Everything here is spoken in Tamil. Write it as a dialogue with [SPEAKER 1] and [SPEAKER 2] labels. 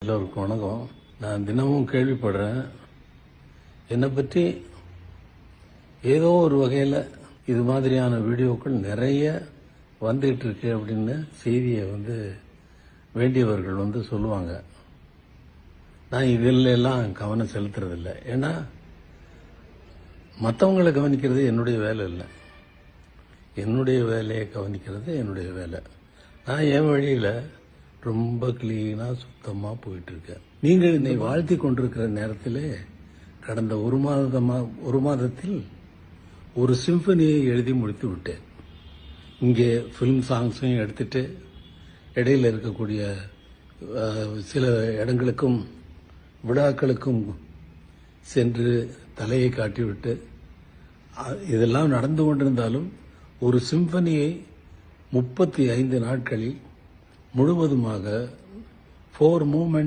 [SPEAKER 1] எல்லோருக்கும் வணக்கம். நான் தினமும் கேள்விப்படுறேன், என்னை பற்றி ஏதோ ஒரு வகையில் இது மாதிரியான வீடியோக்கள் நிறைய வந்துகிட்டு இருக்கு அப்படின்னு செய்தியை வேண்டியவர்கள் சொல்லுவாங்க. நான் இதில் எல்லாம் கவனம் செலுத்துறதில்லை. ஏன்னா மற்றவங்களை கவனிக்கிறது என்னுடைய வேலை இல்லை. என்னுடைய வேலையை கவனிக்கிறது என்னுடைய வேலை. நான் என் வழியில் ரொம்ப கிளீனாக சுத்தமாக போயிட்டுருக்கேன். நீங்கள் என்னை வாழ்த்தி கொண்டிருக்கிற நேரத்தில் கடந்த ஒரு மாதத்தில் ஒரு சிம்பனியை எழுதி முடித்து விட்டேன். இங்கே ஃபிலிம் சாங்ஸையும் எடுத்துட்டு இடையில் இருக்கக்கூடிய சில இடங்களுக்கும் விழாக்களுக்கும் சென்று தலையை காட்டிவிட்டு இதெல்லாம் நடந்து கொண்டிருந்தாலும் ஒரு சிம்பனியை 35 நாட்களில் முழுவதுமாக 4 மூமெண்ட்ஸ்